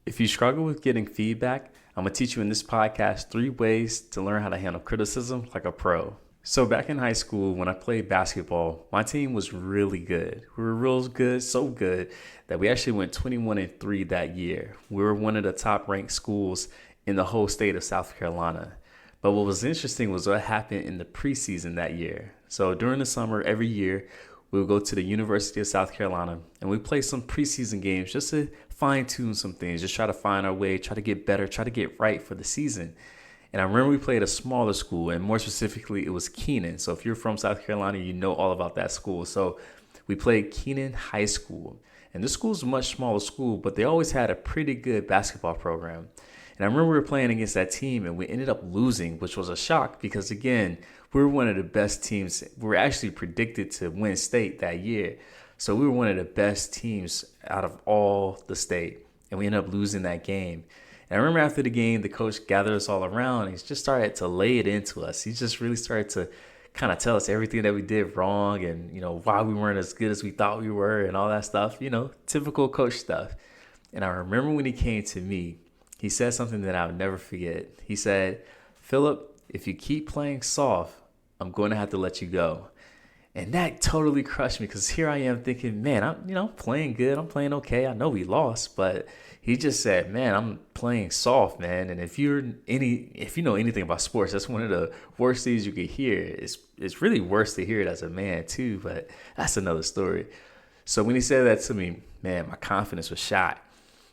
If you struggle with getting feedback, I'm going to teach you in this podcast 3 ways to learn how to handle criticism like a pro. So back in high school, when I played basketball, my team was really good. We were real good, so good that we actually went 21-3 that year. We were one of the top ranked schools in the whole state of South Carolina. But what was interesting was what happened in the preseason that year. So during the summer, every year, we would go to the University of South Carolina and we play some preseason games just to fine tune some things, just try to find our way, try to get better, try to get right for the season. And I remember we played a smaller school, and more specifically, it was Keenan. So if you're from South Carolina, you know all about that school. So we played Keenan High School. And this school's a much smaller school, but they always had a pretty good basketball program. And I remember we were playing against that team, and we ended up losing, which was a shock because, again, we were one of the best teams. We were actually predicted to win state that year. So we were one of the best teams out of all the state, and we ended up losing that game. And I remember after the game, the coach gathered us all around, and he just started to lay it into us. He just really started to kind of tell us everything that we did wrong and, why we weren't as good as we thought we were and all that stuff, typical coach stuff. And I remember when he came to me, he said something that I'll never forget. He said, "Philip, if you keep playing soft, I'm going to have to let you go." And that totally crushed me because here I am thinking, man, I'm playing good. I'm playing okay. I know we lost, but he just said, man, I'm playing soft, man. And if you know anything about sports, that's one of the worst things you could hear. It's really worse to hear it as a man too, but that's another story. So when he said that to me, man, my confidence was shot.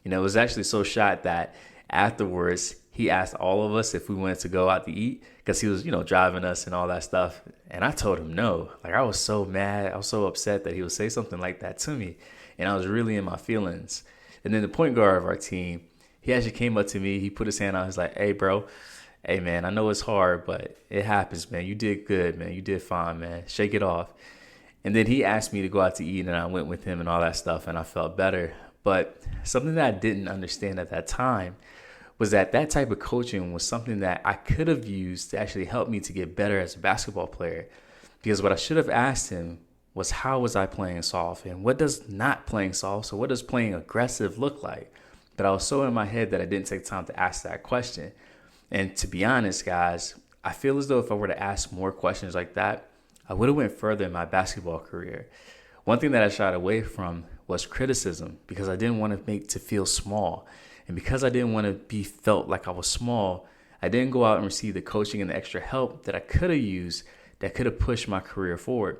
It was actually so shot that afterwards, he asked all of us if we wanted to go out to eat because he was, driving us and all that stuff. And I told him no. Like, I was so mad. I was so upset that he would say something like that to me. And I was really in my feelings. And then the point guard of our team, he actually came up to me. He put his hand out. He's like, "Hey, bro. Hey, man, I know it's hard, but it happens, man. You did good, man. You did fine, man. Shake it off." And then he asked me to go out to eat, and I went with him and all that stuff, and I felt better. But something that I didn't understand at that time was that type of coaching was something that I could have used to actually help me to get better as a basketball player. Because what I should have asked him was, how was I playing soft? And what does not playing soft? So what does playing aggressive look like? But I was so in my head that I didn't take time to ask that question. And to be honest, guys, I feel as though if I were to ask more questions like that, I would have went further in my basketball career. One thing that I shied away from was criticism because I didn't want to make to feel small. And because I didn't want to be felt like I was small, I didn't go out and receive the coaching and the extra help that I could have used that could have pushed my career forward.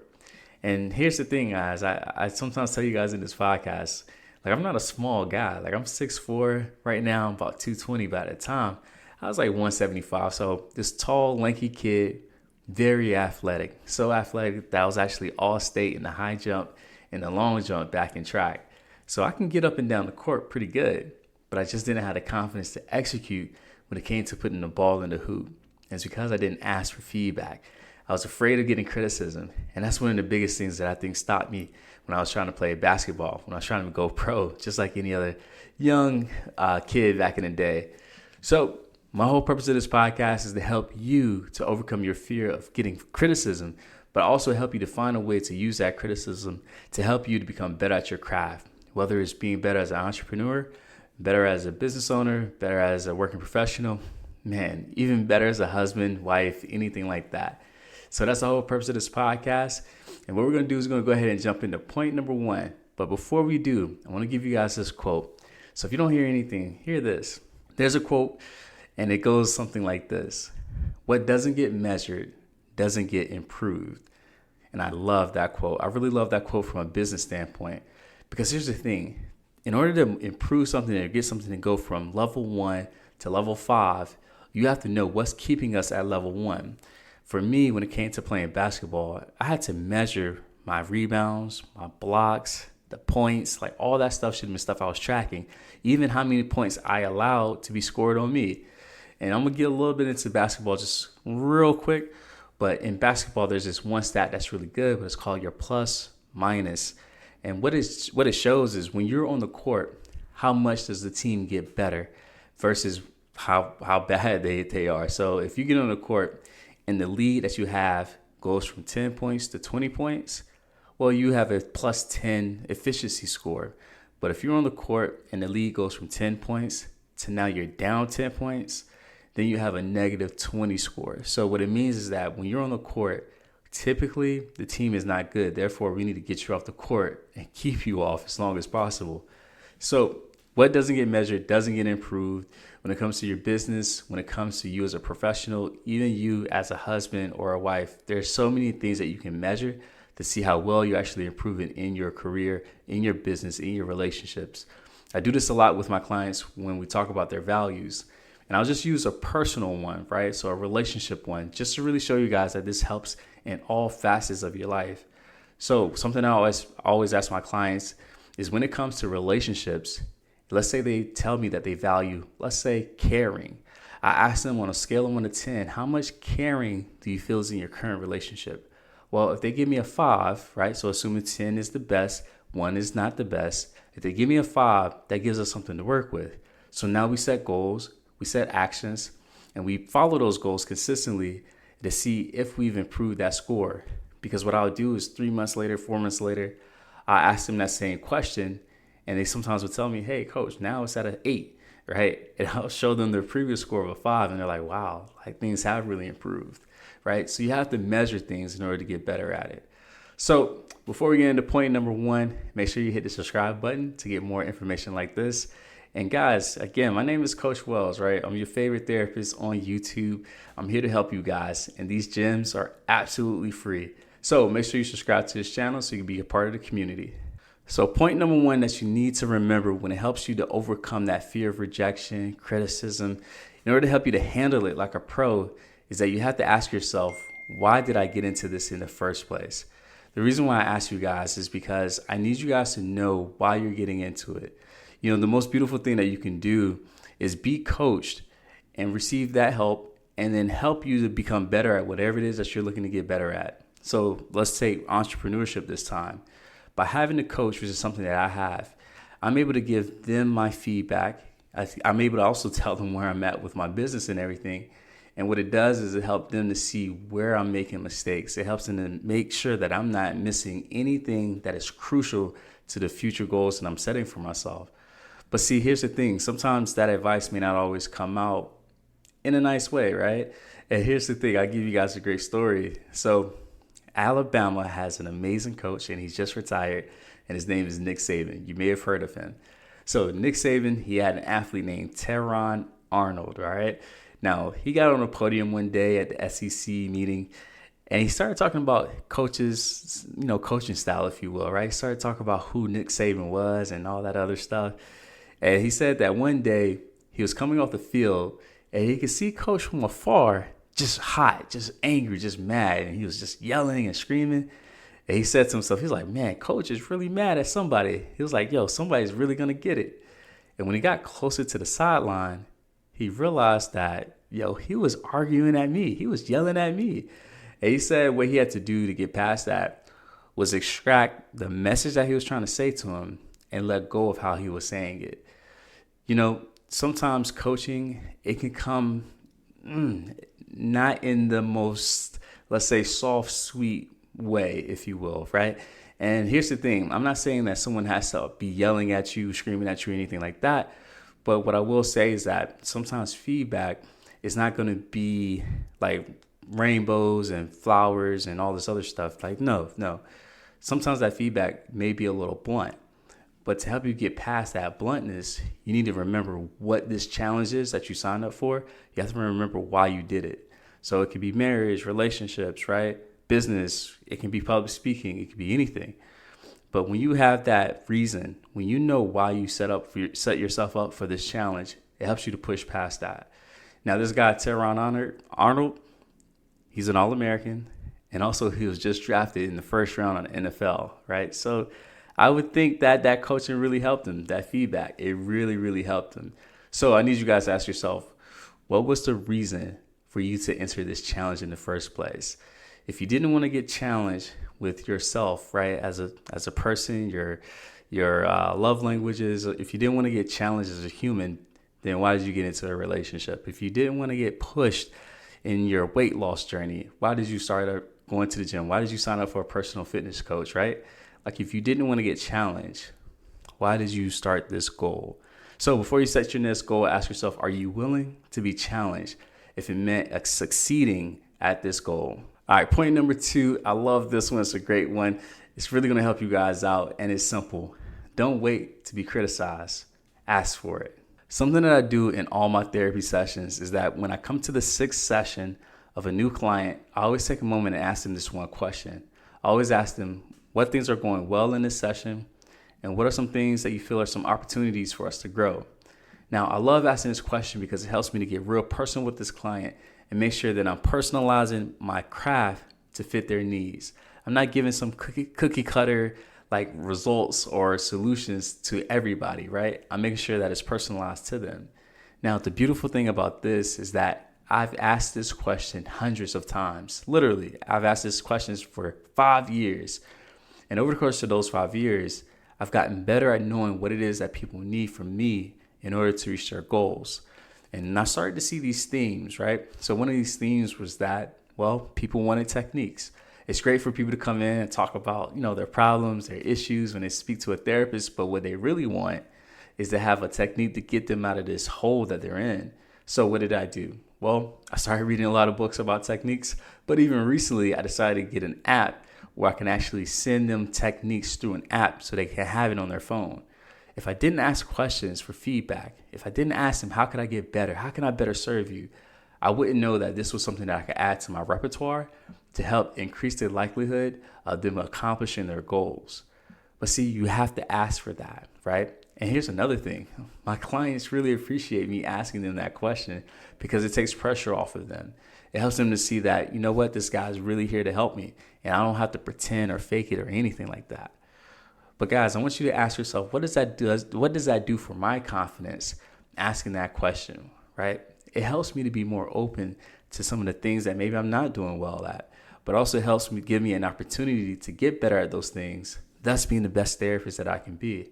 And here's the thing, guys. I sometimes tell you guys in this podcast, like, I'm not a small guy. Like, I'm 6'4". Right now, I'm about 220. But at the time, I was like 175. So this tall, lanky kid, very athletic. So athletic that I was actually all state in the high jump and the long jump back in track. So I can get up and down the court pretty good. But I just didn't have the confidence to execute when it came to putting the ball in the hoop. And it's because I didn't ask for feedback. I was afraid of getting criticism. And that's one of the biggest things that I think stopped me when I was trying to play basketball, when I was trying to go pro, just like any other young kid back in the day. So my whole purpose of this podcast is to help you to overcome your fear of getting criticism, but also help you to find a way to use that criticism to help you to become better at your craft, whether it's being better as an entrepreneur, better as a business owner, better as a working professional, man, even better as a husband, wife, anything like that. So that's the whole purpose of this podcast. And what we're going to do is we're going to go ahead and jump into point number 1. But before we do, I want to give you guys this quote. So if you don't hear anything, hear this. There's a quote, and it goes something like this: "What doesn't get measured doesn't get improved." And I love that quote. I really love that quote from a business standpoint, because here's the thing. In order to improve something or get something to go from level 1 to level 5, you have to know what's keeping us at level 1. For me, when it came to playing basketball, I had to measure my rebounds, my blocks, the points, like all that stuff should have been stuff I was tracking, even how many points I allowed to be scored on me. And I'm going to get a little bit into basketball just real quick. But in basketball, there's this one stat that's really good, but it's called your plus minus. And what it shows is when you're on the court, how much does the team get better versus how bad they are. So if you get on the court and the lead that you have goes from 10 points to 20 points, well, you have a plus 10 efficiency score. But if you're on the court and the lead goes from 10 points to now you're down 10 points, then you have a negative 20 score. So what it means is that when you're on the court, typically the team is not good. Therefore, we need to get you off the court and keep you off as long as possible. So what doesn't get measured doesn't get improved. When it comes to your business, when it comes to you as a professional, even you as a husband or a wife, there's so many things that you can measure to see how well you're actually improving in your career, in your business, in your relationships. I do this a lot with my clients when we talk about their values. And I'll just use a personal one, right? So a relationship one, just to really show you guys that this helps in all facets of your life. So something I always ask my clients is when it comes to relationships, let's say they tell me that they value, let's say, caring. I ask them on a scale of 1 to 10, how much caring do you feel is in your current relationship? Well, if they give me a 5, right? So assuming 10 is the best, 1 is not the best. If they give me a 5, that gives us something to work with. So now we set goals. We set actions, and we follow those goals consistently to see if we've improved that score. Because what I'll do is 3 months later, 4 months later, I ask them that same question, and they sometimes will tell me, hey, coach, now it's at an 8, right? And I'll show them their previous score of a 5, and they're like, wow, like things have really improved, right? So you have to measure things in order to get better at it. So before we get into point number 1, make sure you hit the subscribe button to get more information like this. And guys, again, my name is Coach Wells, right? I'm your favorite therapist on YouTube. I'm here to help you guys, and these gems are absolutely free. So make sure you subscribe to this channel so you can be a part of the community. So point number 1 that you need to remember when it helps you to overcome that fear of rejection, criticism, in order to help you to handle it like a pro, is that you have to ask yourself, why did I get into this in the first place? The reason why I ask you guys is because I need you guys to know why you're getting into it. You know, the most beautiful thing that you can do is be coached and receive that help and then help you to become better at whatever it is that you're looking to get better at. So let's take entrepreneurship this time. By having a coach, which is something that I have, I'm able to give them my feedback. I'm able to also tell them where I'm at with my business and everything. And what it does is it helps them to see where I'm making mistakes. It helps them to make sure that I'm not missing anything that is crucial to the future goals that I'm setting for myself. But see, here's the thing. Sometimes that advice may not always come out in a nice way, right? And here's the thing. I'll give you guys a great story. So Alabama has an amazing coach, and he's just retired, and his name is Nick Saban. You may have heard of him. So Nick Saban, he had an athlete named Teron Arnold, all right? Now, he got on a podium one day at the SEC meeting, and he started talking about coaches, coaching style, if you will, right? He started talking about who Nick Saban was and all that other stuff. And he said that one day he was coming off the field and he could see Coach from afar, just hot, just angry, just mad. And he was just yelling and screaming. And he said to himself, he's like, man, Coach is really mad at somebody. He was like, yo, somebody's really going to get it. And when he got closer to the sideline, he realized that, he was arguing at me. He was yelling at me. And he said what he had to do to get past that was extract the message that he was trying to say to him and let go of how he was saying it. Sometimes coaching, it can come not in the most, let's say, soft, sweet way, if you will, right? And here's the thing. I'm not saying that someone has to be yelling at you, screaming at you, anything like that. But what I will say is that sometimes feedback is not going to be like rainbows and flowers and all this other stuff. Like, no. Sometimes that feedback may be a little blunt. But to help you get past that bluntness, you need to remember what this challenge is that you signed up for. You have to remember why you did it. So it could be marriage, relationships, right? Business. It can be public speaking. It could be anything. But when you have that reason, when you know why you set yourself up for this challenge, it helps you to push past that. Now, this guy, Teron Arnold, he's an All-American. And also, he was just drafted in the first round on the NFL, right? So I would think that coaching really helped him, that feedback. It really, really helped him. So I need you guys to ask yourself, what was the reason for you to enter this challenge in the first place? If you didn't want to get challenged with yourself, right, as a person, your love languages, if you didn't want to get challenged as a human, then why did you get into a relationship? If you didn't want to get pushed in your weight loss journey, why did you start going to the gym? Why did you sign up for a personal fitness coach, right? Like if you didn't want to get challenged, Why did you start this goal? So before you set your next goal, ask yourself, are you willing to be challenged if it meant succeeding at this goal? All right, point number 2. I love this one. It's a great one. It's really going to help you guys out, and it's simple. Don't wait to be criticized. Ask for it. Something that I do in all my therapy sessions is that when I come to the 6th session of a new client, I always take a moment and ask them this one question. I always ask them what things are going well in this session and what are some things that you feel are some opportunities for us to grow. Now, I love asking this question because it helps me to get real personal with this client and make sure that I'm personalizing my craft to fit their needs. I'm not giving some cookie cutter like results or solutions to everybody, right? I'm making sure that it's personalized to them. Now, the beautiful thing about this is that I've asked this question hundreds of times. Literally, I've asked this question for 5 years. And over the course of those 5 years, I've gotten better at knowing what it is that people need from me in order to reach their goals. And I started to see these themes, right? So one of these themes was that, well, people wanted techniques. It's great for people to come in and talk about, their problems, their issues when they speak to a therapist. But what they really want is to have a technique to get them out of this hole that they're in. So what did I do? Well, I started reading a lot of books about techniques. But even recently, I decided to get an app where I can actually send them techniques through an app so they can have it on their phone. If I didn't ask questions for feedback, if I didn't ask them, how can I get better? How can I better serve you? I wouldn't know that this was something that I could add to my repertoire to help increase the likelihood of them accomplishing their goals. But see, you have to ask for that, right? And here's another thing. My clients really appreciate me asking them that question because it takes pressure off of them. It helps them to see that, this guy's really here to help me and I don't have to pretend or fake it or anything like that. But guys, I want you to ask yourself, what does that do for my confidence asking that question, right? It helps me to be more open to some of the things that maybe I'm not doing well at, but also helps me give me an opportunity to get better at those things, thus being the best therapist that I can be.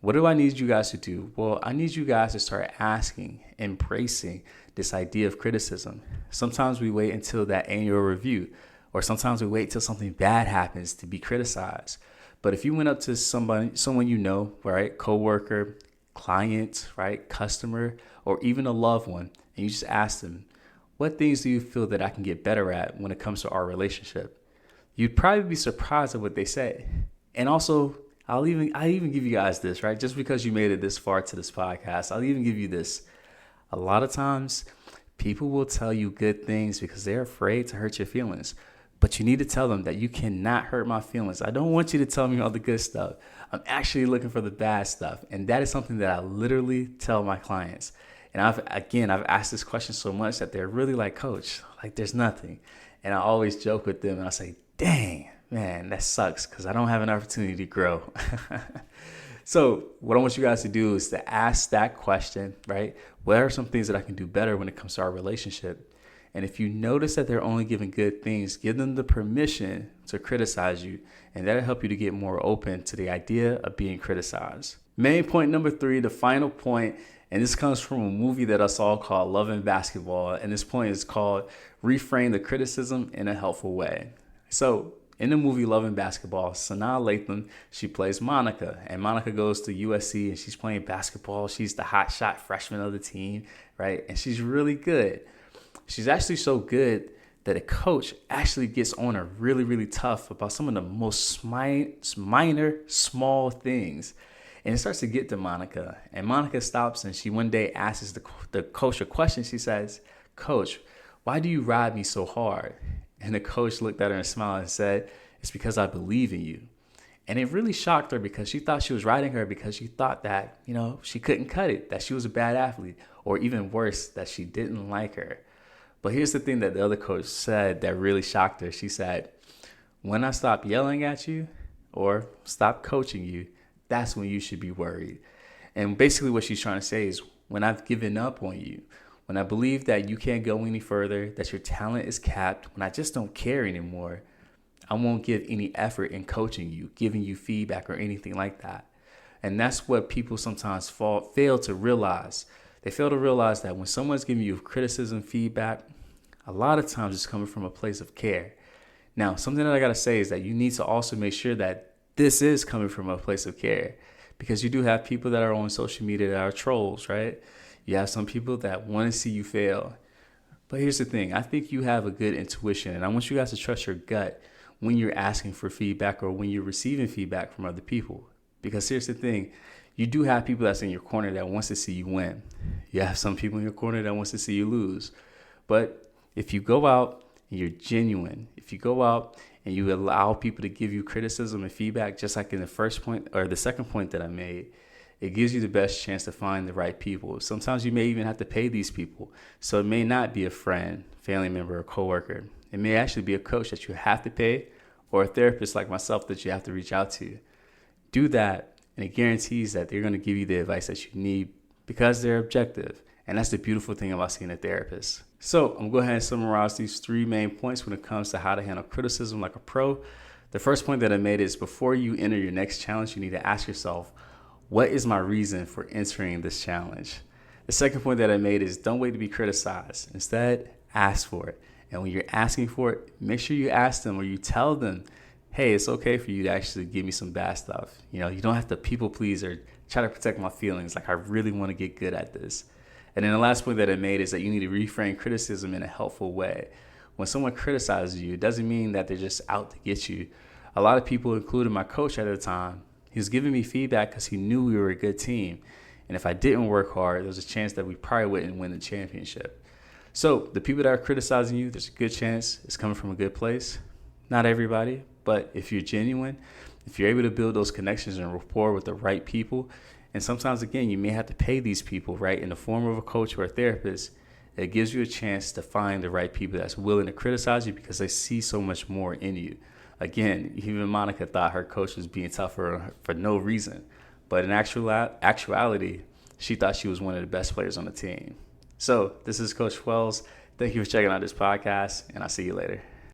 What do I need you guys to do? Well, I need you guys to start asking, embracing this idea of criticism. Sometimes we wait until that annual review, or sometimes we wait till something bad happens to be criticized. But if you went up to someone right, coworker, client, right, customer, or even a loved one, and you just ask them, what things do you feel that I can get better at when it comes to our relationship? You'd probably be surprised at what they say. And also, I even give you guys this, right? Just because you made it this far to this podcast, I'll even give you this. A lot of times, people will tell you good things because they're afraid to hurt your feelings. But you need to tell them that you cannot hurt my feelings. I don't want you to tell me all the good stuff. I'm actually looking for the bad stuff. And that is something that I literally tell my clients. And I've asked this question so much that they're really like, Coach, like there's nothing. And I always joke with them and I say, dang, man, that sucks because I don't have an opportunity to grow. So what I want you guys to do is to ask that question, right? What are some things that I can do better when it comes to our relationship? And if you notice that they're only giving good things, give them the permission to criticize you. And that'll help you to get more open to the idea of being criticized. Main point number 3, the final point, and this comes from a movie that I saw called Love and Basketball. And this point is called Reframe the Criticism in a Helpful Way. So in the movie Love and Basketball, Sanaa Lathan, she plays Monica. And Monica goes to USC and she's playing basketball. She's the hot shot freshman of the team, right? And she's really good. She's actually so good that a coach actually gets on her really, really tough about some of the most minor, small things. And it starts to get to Monica. And Monica stops and she one day asks the coach a question. She says, Coach, why do you ride me so hard? And the coach looked at her and smiled and said, it's because I believe in you. And it really shocked her because she thought she was riding her because she thought that, she couldn't cut it, that she was a bad athlete, or even worse, that she didn't like her. But here's the thing that the other coach said that really shocked her. She said, when I stop yelling at you or stop coaching you, that's when you should be worried. And basically what she's trying to say is when I've given up on you, when I believe that you can't go any further, that your talent is capped, when I just don't care anymore, I won't give any effort in coaching you, giving you feedback or anything like that. And that's what people sometimes fail to realize. They fail to realize that when someone's giving you criticism, feedback, a lot of times it's coming from a place of care. Now, something that I got to say is that you need to also make sure that this is coming from a place of care, because you do have people that are on social media that are trolls, right? You have some people that want to see you fail. But here's the thing. I think you have a good intuition, and I want you guys to trust your gut when you're asking for feedback or when you're receiving feedback from other people. Because here's the thing. You do have people that's in your corner that wants to see you win. You have some people in your corner that wants to see you lose. But if you go out and you're genuine, if you go out and you allow people to give you criticism and feedback, just like in the first point or the second point that I made, it gives you the best chance to find the right people. Sometimes you may even have to pay these people. So it may not be a friend, family member, or coworker. It may actually be a coach that you have to pay or a therapist like myself that you have to reach out to. Do that, and it guarantees that they're going to give you the advice that you need because they're objective. And that's the beautiful thing about seeing a therapist. So I'm going to go ahead and summarize these 3 main points when it comes to how to handle criticism like a pro. The first point that I made is before you enter your next challenge, you need to ask yourself, what is my reason for entering this challenge? The second point that I made is don't wait to be criticized. Instead, ask for it. And when you're asking for it, make sure you ask them or you tell them, hey, it's okay for you to actually give me some bad stuff. You don't have to people please or try to protect my feelings. Like, I really want to get good at this. And then the last point that I made is that you need to reframe criticism in a helpful way. When someone criticizes you, it doesn't mean that they're just out to get you. A lot of people, including my coach at the time, he was giving me feedback because he knew we were a good team. And if I didn't work hard, there was a chance that we probably wouldn't win the championship. So the people that are criticizing you, there's a good chance it's coming from a good place. Not everybody, but if you're genuine, if you're able to build those connections and rapport with the right people, and sometimes, again, you may have to pay these people, right, in the form of a coach or a therapist, it gives you a chance to find the right people that's willing to criticize you because they see so much more in you. Again, even Monica thought her coach was being tough for no reason. But in actuality, she thought she was one of the best players on the team. So this is Coach Wells. Thank you for checking out this podcast, and I'll see you later.